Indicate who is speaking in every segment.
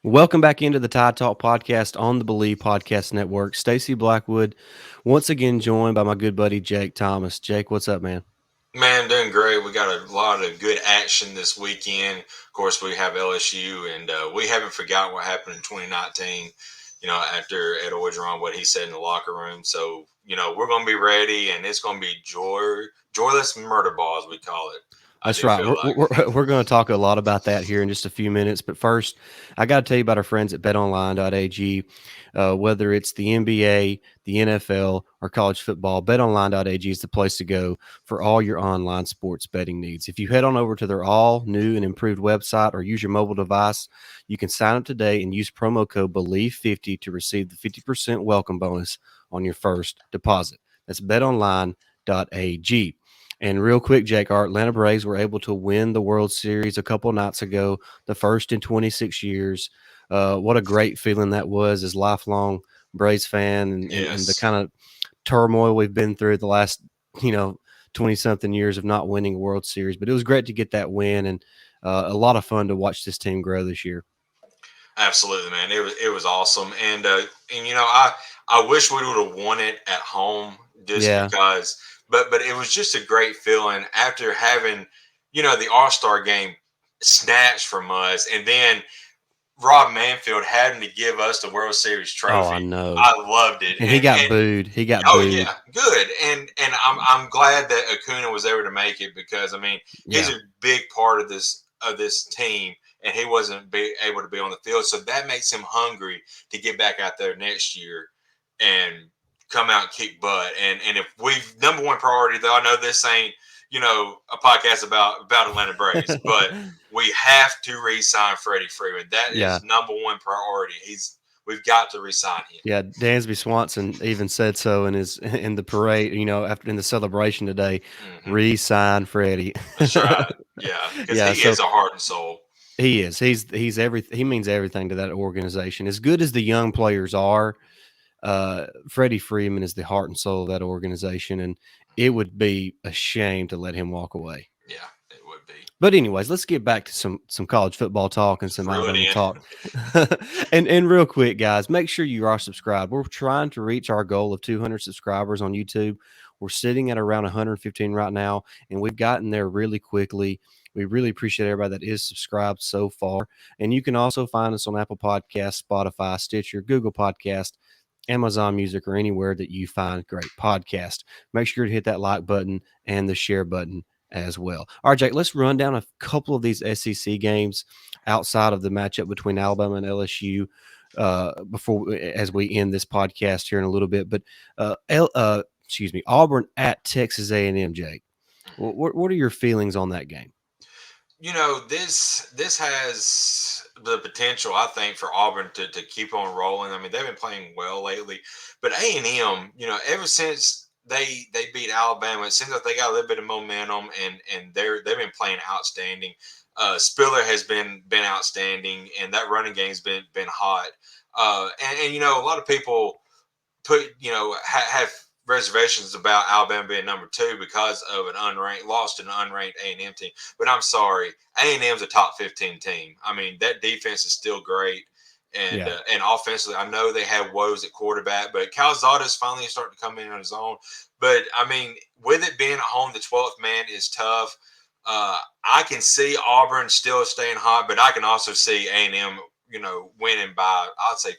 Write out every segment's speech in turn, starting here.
Speaker 1: Welcome back into the Tide Talk podcast on the Believe Podcast Network. Stacey Blackwood, once again joined by my good buddy Jake Thomas. Jake, what's up, man?
Speaker 2: Man, doing great. We got a lot of good action this weekend. Of course, we have LSU, and we haven't forgotten what happened in 2019. After Ed Orgeron, what he said in the locker room. So, we're going to be ready, and it's going to be joyless murder ball, as we call it. I
Speaker 1: That's
Speaker 2: do
Speaker 1: right.
Speaker 2: feel
Speaker 1: We're,
Speaker 2: like.
Speaker 1: we're, we're going to talk a lot about that here in just a few minutes. But first, I got to tell you about our friends at betonline.ag. Whether it's the NBA, the NFL, or college football, betonline.ag is the place to go for all your online sports betting needs. If you head on over to their all new and improved website or use your mobile device, you can sign up today and use promo code BELIEVE50 to receive the 50% welcome bonus on your first deposit. That's betonline.ag. And real quick, Jake, our Atlanta Braves were able to win the World Series a couple nights ago, the first in 26 years. What a great feeling that was as lifelong Braves fan and the
Speaker 2: Yes.
Speaker 1: kind of turmoil we've been through the last, you know, 20 something years of not winning a World Series. But it was great to get that win and a lot of fun to watch this team grow this year.
Speaker 2: Absolutely, man. It was awesome, and I wish we would have won it at home just
Speaker 1: Yeah.
Speaker 2: because, but it was just a great feeling after having the All Star game snatched from us, and then Rob Manfield having to give us the World Series
Speaker 1: Oh, I
Speaker 2: trophy.
Speaker 1: know.
Speaker 2: I loved it,
Speaker 1: And he got
Speaker 2: and
Speaker 1: booed. He got
Speaker 2: oh
Speaker 1: booed.
Speaker 2: yeah, good, and I'm glad that Acuna was able to make it because I mean he's
Speaker 1: Yeah.
Speaker 2: a big part of this team, and he wasn't able to be on the field, so that makes him hungry to get back out there next year and come out and kick butt. And if we've number one priority, though, I know this ain't a podcast about Atlanta Braves, but we have to re-sign Freddie Freeman. That
Speaker 1: Yeah.
Speaker 2: is number one priority. We've got to re-sign him.
Speaker 1: Yeah, Dansby Swanson even said so in his in the parade, after in the celebration today.
Speaker 2: Hmm.
Speaker 1: Re-sign Freddie.
Speaker 2: That's right. Yeah, because
Speaker 1: Yeah,
Speaker 2: he
Speaker 1: so
Speaker 2: is a heart and soul.
Speaker 1: he is. He means everything to that organization. As good as the young players are, Freddie Freeman is the heart and soul of that organization, and it would be a shame to let him walk away.
Speaker 2: Yeah, it would be.
Speaker 1: But anyways, let's get back to some college football talk and some
Speaker 2: Threw it
Speaker 1: Alabama
Speaker 2: in.
Speaker 1: talk. and real quick, guys, make sure you are subscribed. We're trying to reach our goal of 200 subscribers on YouTube. We're sitting at around 115 right now, and we've gotten there really quickly. We really appreciate everybody that is subscribed so far. And you can also find us on Apple Podcasts, Spotify, Stitcher, Google Podcast, Amazon Music, or anywhere that you find great podcast. Make sure to hit that like button and the share button as well. All right, Jake, let's run down a couple of these SEC games outside of the matchup between Alabama and LSU before as we end this podcast here in a little bit. But Auburn at Texas A&M, Jake. What are your feelings on that game?
Speaker 2: This has the potential, I think, for Auburn to keep on rolling. I mean, they've been playing well lately, but A&M, ever since they beat Alabama, it seems like they got a little bit of momentum, and they've been playing outstanding. Spiller has been outstanding, and that running game's been hot. And a lot of people have reservations about Alabama being number two because of an unranked lost to an unranked A&M team. But I'm sorry, A&M's a top 15 team. I mean, that defense is still great. And
Speaker 1: Yeah.
Speaker 2: and offensively, I know they had woes at quarterback, but Calzada's finally starting to come in on his own. But I mean, with it being at home, the 12th man is tough. I can see Auburn still staying hot, but I can also see A&M, winning by, I'd say,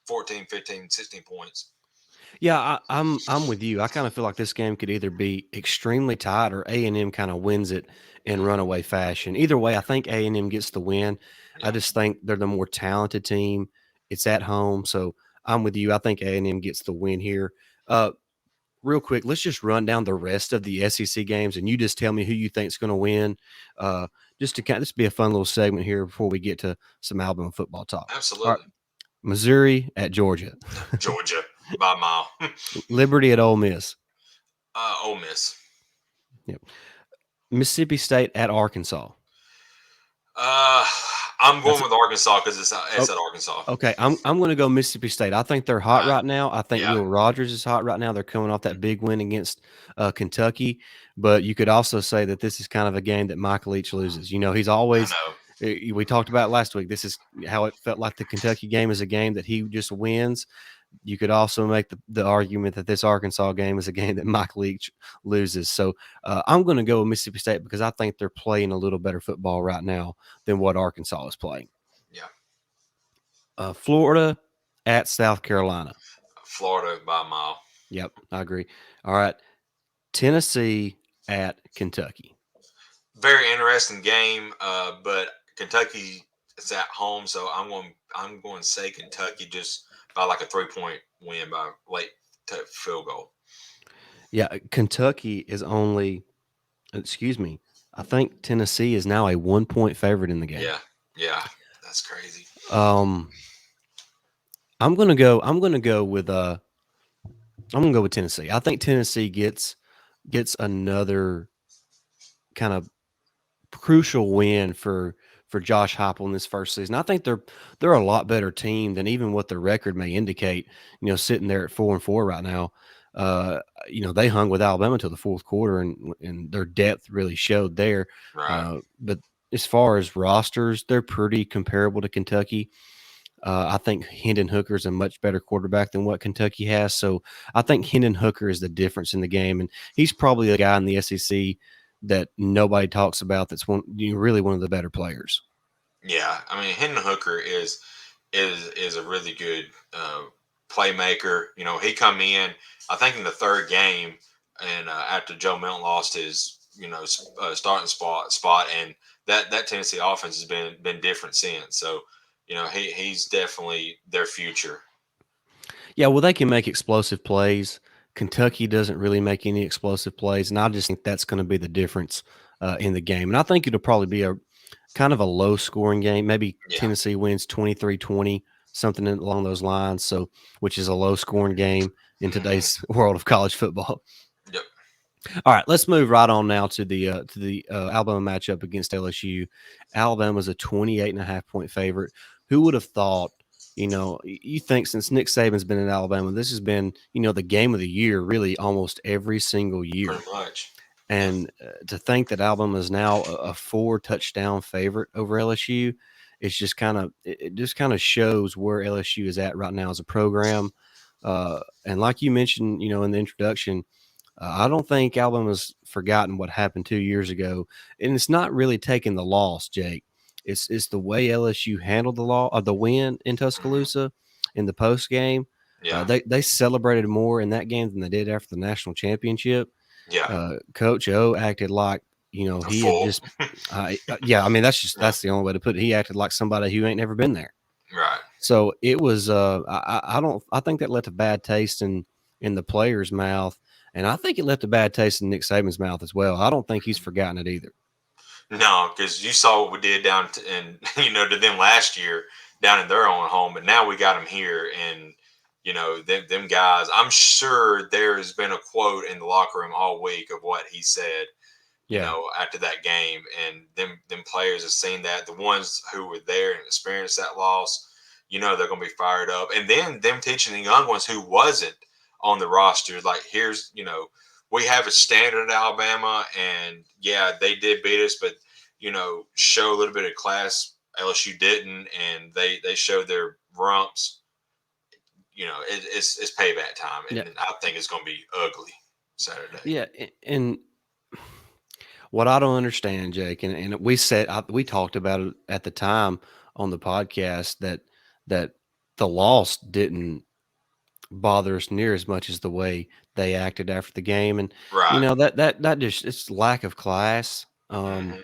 Speaker 2: 14, 15, 16 points.
Speaker 1: Yeah, I'm with you. I kind of feel like this game could either be extremely tight or A&M kind of wins it in runaway fashion. Either way, I think A&M gets the win. I
Speaker 2: Yeah.
Speaker 1: just think they're the more talented team. It's at home, so I'm with you. I think A&M gets the win here. Uh, Real quick, let's just run down the rest of the SEC games, and you just tell me who you think is going to win. Just to kind of this be a fun little segment here before we get to some Alabama football talk. All right,
Speaker 2: Absolutely.
Speaker 1: Missouri at Georgia,
Speaker 2: Georgia by a mile.
Speaker 1: Liberty at Ole Miss.
Speaker 2: Ole Miss.
Speaker 1: Yep. Mississippi State at Arkansas.
Speaker 2: Uh, I'm
Speaker 1: That's
Speaker 2: going with Arkansas because it's
Speaker 1: oh,
Speaker 2: at Arkansas.
Speaker 1: okay. I'm going to go Mississippi State. I think they're hot
Speaker 2: Uh,
Speaker 1: right now. I think
Speaker 2: yeah.
Speaker 1: Will Rogers is hot right now. They're coming off that big win against Kentucky, but you could also say that this is kind of a game that Michael Leach loses. He's
Speaker 2: I
Speaker 1: always
Speaker 2: know.
Speaker 1: We talked about last week. This is how it felt like the Kentucky game is a game that he just wins. You could also make the argument that this Arkansas game is a game that Mike Leach loses. So I'm going to go with Mississippi State because I think they're playing a little better football right now than what Arkansas is playing.
Speaker 2: Yeah.
Speaker 1: Florida at South Carolina.
Speaker 2: Florida by a mile.
Speaker 1: Yep, I agree. All right. Tennessee at Kentucky.
Speaker 2: Very interesting game, but Kentucky is at home, so I'm going to say Kentucky just by like a 3-point win by late field goal.
Speaker 1: Yeah, Kentucky is only, excuse me, I think Tennessee is now a 1-point favorite in the game.
Speaker 2: Yeah, that's crazy.
Speaker 1: I'm gonna go. I'm gonna go with. I'm gonna go with Tennessee. I think Tennessee gets another kind of crucial win for Josh Heupel in this first season. I think they're a lot better team than even what their record may indicate. Sitting there at 4-4 right now. They hung with Alabama till the fourth quarter, and their depth really showed there.
Speaker 2: Right.
Speaker 1: But as far as rosters, they're pretty comparable to Kentucky. I think Hendon Hooker is a much better quarterback than what Kentucky has. So I think Hendon Hooker is the difference in the game, and he's probably the guy in the SEC that nobody talks about. That's really one of the better players.
Speaker 2: Yeah, I mean Hendon Hooker is a really good playmaker. He come in, I think in the third game, and after Joe Milton lost his starting spot, and that Tennessee offense has been different since. So he's definitely their future.
Speaker 1: Yeah, well, they can make explosive plays. Kentucky doesn't really make any explosive plays, and I just think that's going to be the difference in the game. And I think it'll probably be a kind of a low-scoring game. Maybe
Speaker 2: Yeah.
Speaker 1: Tennessee wins 23-20, something along those lines. So, which is a low-scoring game in today's world of college football.
Speaker 2: Yep.
Speaker 1: All right, let's move right on now to the Alabama matchup against LSU. Alabama's a 28.5-point favorite. Who would have thought? You think since Nick Saban's been in Alabama, this has been, the game of the year really almost every single year.
Speaker 2: Pretty much.
Speaker 1: And to think that Alabama is now a 4-touchdown favorite over LSU, it's just it just kind of shows where LSU is at right now as a program. And like you mentioned, in the introduction, I don't think Alabama's forgotten what happened 2 years ago, and it's not really taking the loss, Jake. It's the way LSU handled the win in Tuscaloosa in the post game.
Speaker 2: Yeah.
Speaker 1: They celebrated more in that game than they did after the national championship.
Speaker 2: Yeah.
Speaker 1: Coach O acted like
Speaker 2: A
Speaker 1: he had
Speaker 2: fool.
Speaker 1: just. Yeah, I mean that's the only way to put it. He acted like somebody who ain't never been there.
Speaker 2: Right.
Speaker 1: So it was. I think that left a bad taste in the player's mouth. And I think it left a bad taste in Nick Saban's mouth as well. I don't think he's forgotten it either.
Speaker 2: No, because you saw what we did down to them last year down in their own home, but now we got them here, and them guys. I'm sure there has been a quote in the locker room all week of what he said.
Speaker 1: Yeah.
Speaker 2: After that game, and them players have seen that. The ones who were there and experienced that loss, they're going to be fired up, and then them teaching the young ones who wasn't on the roster, like here's we have a standard at Alabama, and yeah, they did beat us, but show a little bit of class. LSU didn't, and they showed their rumps. It's payback time, and
Speaker 1: Yeah.
Speaker 2: I think it's going to be ugly Saturday.
Speaker 1: Yeah. And what I don't understand, Jake, and we talked about it at the time on the podcast that the loss didn't bother us near as much as the way they acted after the game. And
Speaker 2: Right.
Speaker 1: that just it's lack of class.
Speaker 2: Mm-hmm.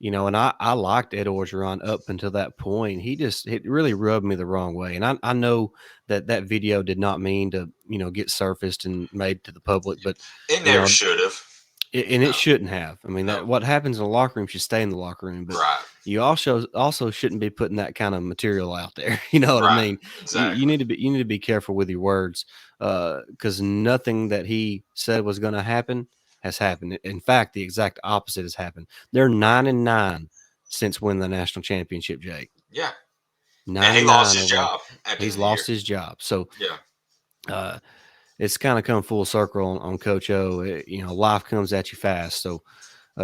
Speaker 1: And I liked Ed Orgeron up until that point. It really rubbed me the wrong way. And I know that video did not mean to, get surfaced and made to the public, but
Speaker 2: It
Speaker 1: you
Speaker 2: never
Speaker 1: know,
Speaker 2: should have.
Speaker 1: and
Speaker 2: No.
Speaker 1: it shouldn't have. I mean,
Speaker 2: No.
Speaker 1: what happens in the locker room should stay in the locker room, but
Speaker 2: Right.
Speaker 1: you also shouldn't be putting that kind of material out there. You know what I
Speaker 2: Right.
Speaker 1: mean? You
Speaker 2: Exactly.
Speaker 1: need to be careful with your words, because nothing that he said was going to happen has happened. In fact, the exact opposite has happened. They're 9-9 since winning the national championship, Jake.
Speaker 2: Yeah. And he lost
Speaker 1: 9-9
Speaker 2: his
Speaker 1: over that.
Speaker 2: job at the end
Speaker 1: He's
Speaker 2: of the year.
Speaker 1: lost his job. So
Speaker 2: Yeah.
Speaker 1: it's kind of come full circle on Coach O. Life comes at you fast. So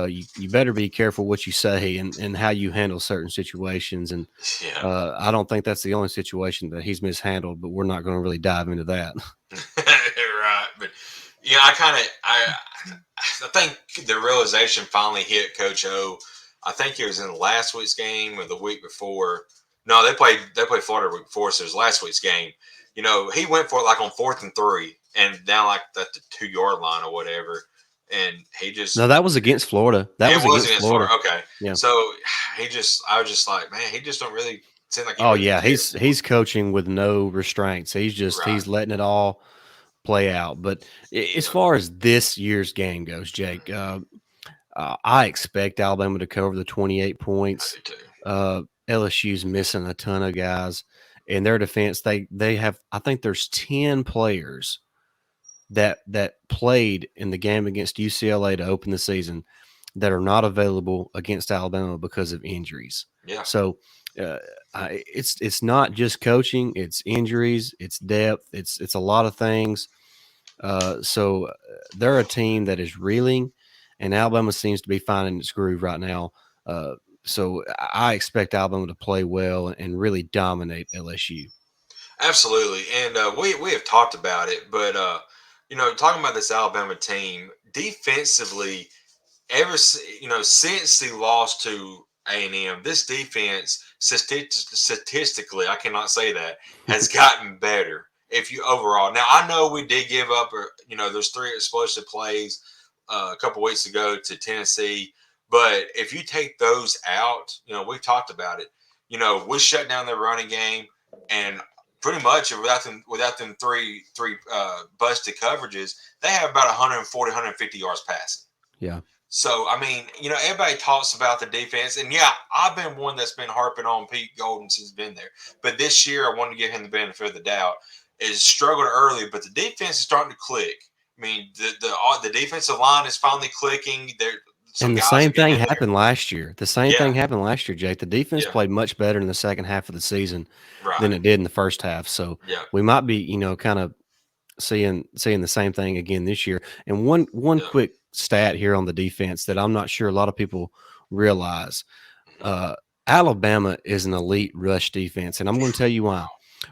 Speaker 1: you better be careful what you say and how you handle certain situations. And
Speaker 2: Yeah.
Speaker 1: I don't think that's the only situation that he's mishandled, but we're not going to really dive into that.
Speaker 2: Right. But yeah, I think the realization finally hit Coach O. I think it was in last week's game or the week before. No, they played Florida the week before, so it was last week's game. He went for it like on 4th and 3 and down like at the 2 yard line or whatever. And he
Speaker 1: No,
Speaker 2: just
Speaker 1: that was against Florida. That
Speaker 2: it
Speaker 1: was
Speaker 2: was
Speaker 1: against
Speaker 2: against
Speaker 1: Florida.
Speaker 2: Florida. Okay.
Speaker 1: Yeah.
Speaker 2: So I was just like, man, he just don't really seem like he
Speaker 1: Oh
Speaker 2: really
Speaker 1: yeah,
Speaker 2: cares.
Speaker 1: he's coaching with no restraints.
Speaker 2: Right.
Speaker 1: He's letting it all play out. But as
Speaker 2: Yeah.
Speaker 1: far as this year's game goes, Jake, I expect Alabama to cover the 28
Speaker 2: I
Speaker 1: points.
Speaker 2: do too.
Speaker 1: LSU's missing a ton of guys. In their defense, they have, I think there's 10 players that played in the game against UCLA to open the season that are not available against Alabama because of injuries.
Speaker 2: Yeah.
Speaker 1: So it's not just coaching; it's injuries, it's depth, it's a lot of things. So they're a team that is reeling, and Alabama seems to be finding its groove right now. So I expect Alabama to play well and really dominate LSU.
Speaker 2: Absolutely, and we have talked about it, but talking about this Alabama team defensively, since the loss to A&M, this defense statistically, I cannot say that has gotten better. If you overall, now I know we did give up, those 3 explosive plays a couple weeks ago to Tennessee, but if you take those out, we've talked about it. We shut down their running game, and pretty much without them three busted coverages, they have about 140, 150 yards passing.
Speaker 1: Yeah.
Speaker 2: So, I mean, everybody talks about the defense. And, yeah, I've been one that's been harping on Pete Golden since he's been there. But this year, I wanted to give him the benefit of the doubt. Is struggled early, but the defense is starting to click. I mean, the defensive line is finally clicking. Some
Speaker 1: And the
Speaker 2: guys are
Speaker 1: same
Speaker 2: getting
Speaker 1: thing
Speaker 2: in there.
Speaker 1: happened last year. The same
Speaker 2: Yeah,
Speaker 1: thing happened last year, Jake. The defense
Speaker 2: yeah,
Speaker 1: played much better in the second half of the season
Speaker 2: right.
Speaker 1: than it did in the first half. So
Speaker 2: Yeah,
Speaker 1: we might be, kind of seeing the same thing again this year. And one
Speaker 2: yeah.
Speaker 1: quick stat here on the defense that I'm not sure a lot of people realize.
Speaker 2: Mhm.
Speaker 1: Uh, Alabama is an elite rush defense, and I'm going to tell you why.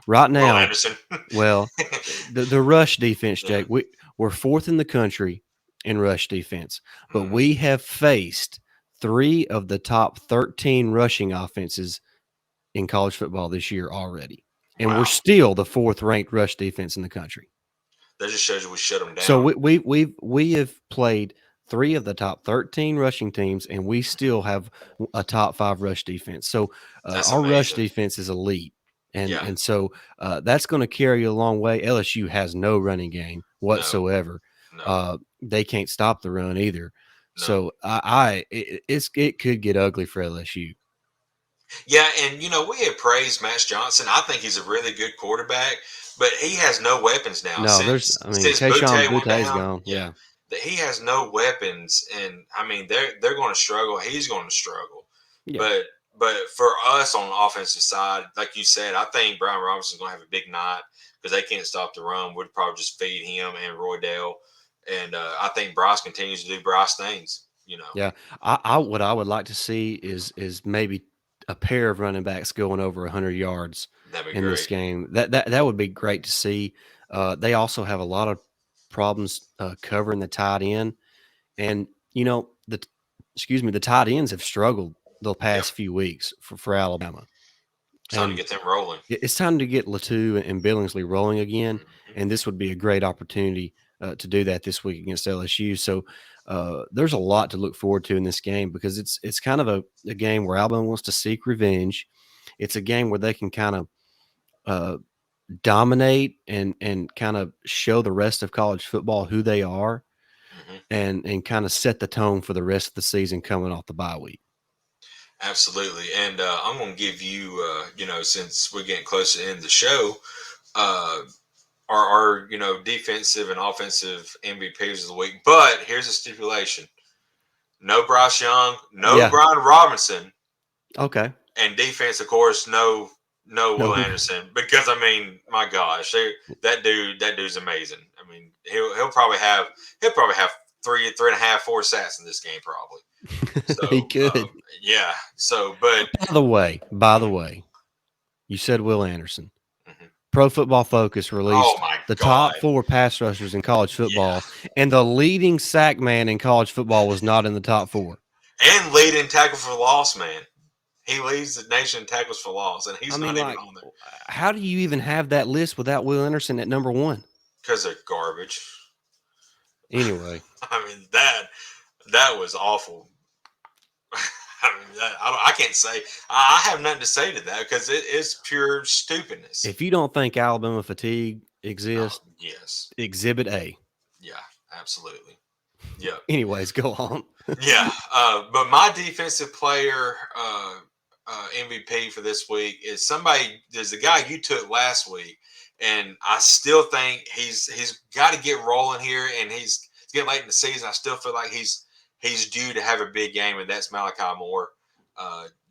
Speaker 1: Right
Speaker 2: Will
Speaker 1: now,
Speaker 2: Anderson.
Speaker 1: well, the rush defense,
Speaker 2: Yeah.
Speaker 1: Jake, we're 4th in the country in rush defense, but
Speaker 2: Mhm.
Speaker 1: we have faced 3 of the top 13 rushing offenses in college football this year already. And we're
Speaker 2: Wow.
Speaker 1: still the 4th ranked rush defense in the country.
Speaker 2: That just shows you we shut them
Speaker 1: So
Speaker 2: down.
Speaker 1: we have played 3 of the top 13 rushing teams, and we still have a top 5 rush defense. So
Speaker 2: That's
Speaker 1: our rush
Speaker 2: amazing.
Speaker 1: defense is elite, and
Speaker 2: Yeah.
Speaker 1: and so that's going to carry you a long way. LSU has no running game
Speaker 2: No.
Speaker 1: whatsoever.
Speaker 2: No.
Speaker 1: They can't stop the run either.
Speaker 2: No.
Speaker 1: So it could get ugly for LSU.
Speaker 2: Yeah, and we had praised Max Johnson. I think he's a really good quarterback, but he has no weapons now
Speaker 1: No,
Speaker 2: since
Speaker 1: Kayshawn
Speaker 2: Butte went
Speaker 1: Butte's
Speaker 2: down.
Speaker 1: gone.
Speaker 2: Yeah,
Speaker 1: Yeah,
Speaker 2: that he has no weapons, and I mean they're going to struggle. He's going to struggle,
Speaker 1: yeah.
Speaker 2: but for us on the offensive side, like you said, I think Brian Robinson's going to have a big night because they can't stop the run. We'd probably just feed him and Roy Dale, and I think Bryce continues to do Bryce things.
Speaker 1: Yeah, I what I would like to see is maybe a pair of running backs going over 100 yards
Speaker 2: That'd be
Speaker 1: in this
Speaker 2: great.
Speaker 1: game. That would be great to see. They also have a lot of problems covering the tight end, and the tight ends have struggled the
Speaker 2: Yeah,
Speaker 1: past few weeks for Alabama,
Speaker 2: time to
Speaker 1: and
Speaker 2: get them rolling.
Speaker 1: it's time to get Latu and Billingsley rolling again,
Speaker 2: Mhm.
Speaker 1: and this would be a great opportunity to do that this week against LSU. So there's a lot to look forward to in this game because it's kind of a game where Alabama wants to seek revenge. It's a game where they can kind of uh, dominate and kind of show the rest of college football who they are,
Speaker 2: Mhm.
Speaker 1: and kind of set the tone for the rest of the season coming off the bye week.
Speaker 2: Absolutely. And I'm going to give you, since we're getting close to the end of the show, uh, our defensive and offensive MVPs of the week. But here's a stipulation: no Bryce Young, no
Speaker 1: Yeah.
Speaker 2: Brian Robinson,
Speaker 1: Okay.
Speaker 2: and defense, of course, no Will
Speaker 1: No.
Speaker 2: Anderson. Because I mean, my gosh, that dude's amazing. I mean, he'll probably have three and a half, 4 sacks in this game probably.
Speaker 1: He
Speaker 2: So
Speaker 1: could.
Speaker 2: yeah. So, but
Speaker 1: By the
Speaker 2: mhm,
Speaker 1: way, you said Will Anderson.
Speaker 2: mhm.
Speaker 1: Pro Football Focus
Speaker 2: Oh
Speaker 1: released
Speaker 2: my
Speaker 1: the top
Speaker 2: God,
Speaker 1: 4 pass rushers in college
Speaker 2: yeah,
Speaker 1: football, and the leading sack man in college football was not in the top 4.
Speaker 2: and leading tackle for loss, man. He leads the nation in tackles for loss, and
Speaker 1: I
Speaker 2: he's
Speaker 1: mean,
Speaker 2: not even
Speaker 1: like,
Speaker 2: on there
Speaker 1: how do you even have that list without Will Anderson at number 1?
Speaker 2: because they're garbage.
Speaker 1: Anyway,
Speaker 2: I mean that was awful. I mean, I can't say I have nothing to say to that because it is pure stupidness.
Speaker 1: if you don't think Alabama fatigue
Speaker 2: Oh
Speaker 1: exists,
Speaker 2: yes,
Speaker 1: Exhibit A.
Speaker 2: yeah, absolutely, yeah,
Speaker 1: Anyways, go on.
Speaker 2: yeah. But my defensive player MVP for this week is somebody. There's the guy you took last week, and I still think he's got to get rolling here, and it's getting late in the season. I still feel like he's due to have a big game, and that's Malachi Moore.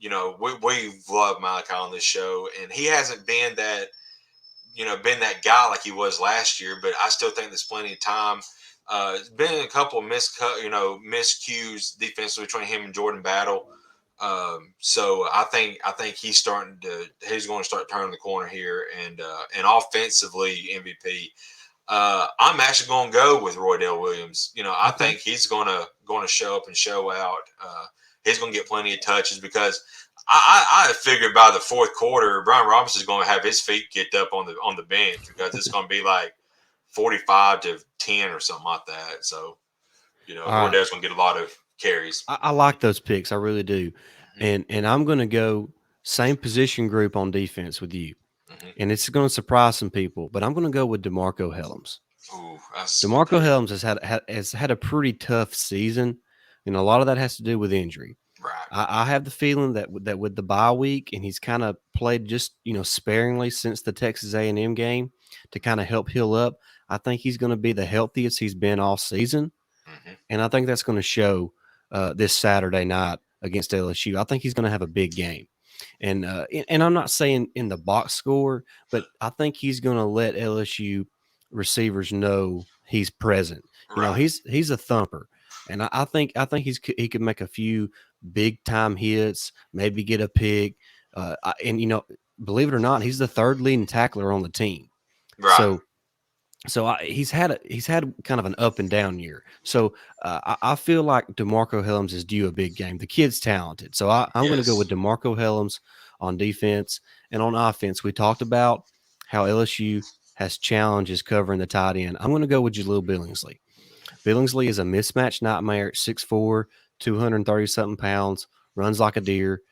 Speaker 2: We love Malachi on this show, and he hasn't been that guy like he was last year. But I still think there's plenty of time. It's been a couple of miscues defensively between him and Jordan Battle. So I think he's going to start turning the corner here, and offensively MVP. I'm actually going to go with Roydell Williams. I
Speaker 1: Okay.
Speaker 2: think he's going to show up and show out. He's going to get plenty of touches because I figured by the fourth quarter, Brian Robinson is going to have his feet kicked up on the bench because it's going to be like 45-10 or something like that. So
Speaker 1: All right.
Speaker 2: Roydell's going to get a lot of carries.
Speaker 1: I like those picks. I really do.
Speaker 2: Hmm.
Speaker 1: And I'm going to go same position group on defense with you.
Speaker 2: Hmm.
Speaker 1: And it's going to surprise some people, but I'm going to go with DeMarco Hellams.
Speaker 2: Ooh, that's a good
Speaker 1: DeMarco
Speaker 2: pick.
Speaker 1: Hellams has had a pretty tough season, and a lot of that has to do with injury.
Speaker 2: Right,
Speaker 1: I have the feeling that with the bye week, and he's kind of played just sparingly since the Texas A&M game to kind of help heal up. I think he's going to be the healthiest he's been all season,
Speaker 2: hmm,
Speaker 1: and I think that's going to show this Saturday night against LSU. I think he's going to have a big game. And I'm not saying in the box score, but I think he's going to let LSU receivers know he's present.
Speaker 2: right,
Speaker 1: He's a thumper, and I think he could make a few big time hits, maybe get a pick, and believe it or not, he's the third leading tackler on the team.
Speaker 2: right.
Speaker 1: So he's had kind of an up and down year. So I feel like DeMarco Hellams is due a big game. The kid's talented, so I'm going to go with
Speaker 2: Yes,
Speaker 1: DeMarco Hellams on defense and on offense. We talked about how LSU has challenges covering the tight end. I'm going to go with Jaleel Billingsley. Billingsley is a mismatch nightmare at 6'4", 230 something pounds, runs like a deer.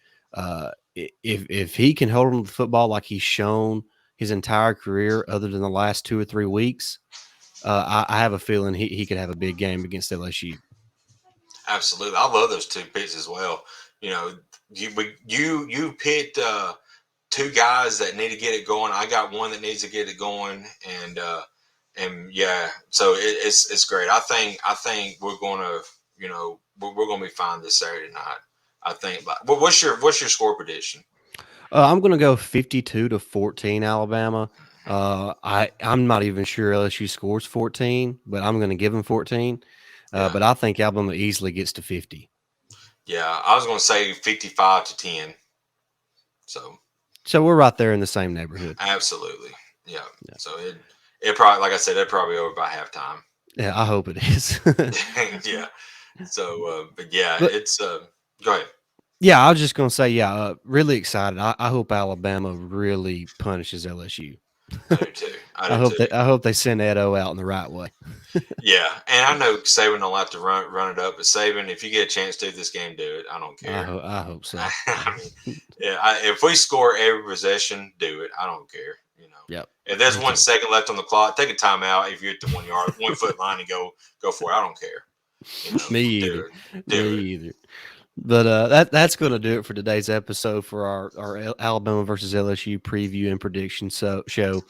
Speaker 1: If he can hold on to the football like he's shown his entire career, other than the last 2 or 3 weeks, I have a feeling he could have a big game against LSU.
Speaker 2: absolutely. I love those two picks as well. You know, you picked two guys that need to get it going. I got one that needs to get it going, and yeah, so it's great. I think we're gonna we're gonna be fine this Saturday night. I think. What's your score prediction?
Speaker 1: I'm going to go 52-14 Alabama. I'm not even sure LSU scores 14, but I'm going to give them 14.
Speaker 2: Yeah,
Speaker 1: But I think Alabama easily gets to 50.
Speaker 2: yeah. I was gonna say 55-10. So
Speaker 1: So we're right there in the same neighborhood.
Speaker 2: absolutely, yeah.
Speaker 1: Yeah,
Speaker 2: So it probably, like I said, it probably over by halftime.
Speaker 1: yeah, I hope it is.
Speaker 2: Yeah. So, but yeah,
Speaker 1: But
Speaker 2: it's go ahead.
Speaker 1: yeah, I was just going to say, yeah, really excited. I hope Alabama really punishes LSU.
Speaker 2: I do too. I
Speaker 1: I
Speaker 2: do
Speaker 1: hope
Speaker 2: too.
Speaker 1: that I hope they send Edo out in the right way.
Speaker 2: Yeah, and I know Saban don't like to run it up, but Saban, if you get a chance to this game, do it. I don't care.
Speaker 1: I hope so.
Speaker 2: I mean, yeah, if we score every possession, do it. I don't care.
Speaker 1: Yep,
Speaker 2: If there's
Speaker 1: me
Speaker 2: one
Speaker 1: too.
Speaker 2: second left on the clock, take a timeout. If you're at the 1 yard, 1 foot line, and go for it. I don't care.
Speaker 1: Me
Speaker 2: Do
Speaker 1: either.
Speaker 2: it.
Speaker 1: Me
Speaker 2: Do it.
Speaker 1: either. But that's going to do it for today's episode for our Alabama versus LSU preview and prediction show.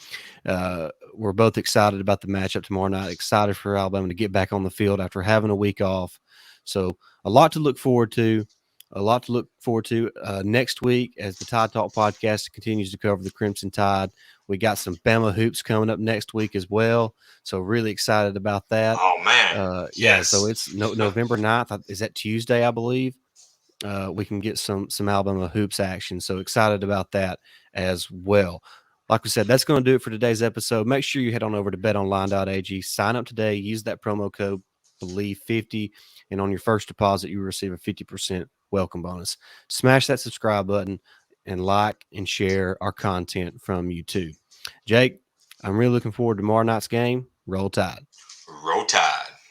Speaker 1: We're both excited about the matchup tomorrow night. Excited for Alabama to get back on the field after having a week off. So a lot to look forward to. A lot to look forward to next week as the Tide Talk podcast continues to cover the Crimson Tide. We got some Bama hoops coming up next week as well. So really excited about that.
Speaker 2: Oh man,
Speaker 1: Yeah, so
Speaker 2: yes.
Speaker 1: it's November 9th. Is that Tuesday, I believe? We can get some Alabama hoops action. So excited about that as well. Like we said, that's going to do it for today's episode. Make sure you head on over to betonline.ag, sign up today, use that promo code BELIEVE50, and on your first deposit, you will receive a 50% welcome bonus. Smash that subscribe button and like and share our content from YouTube. Jake, I'm really looking forward to tomorrow night's game. Roll Tide.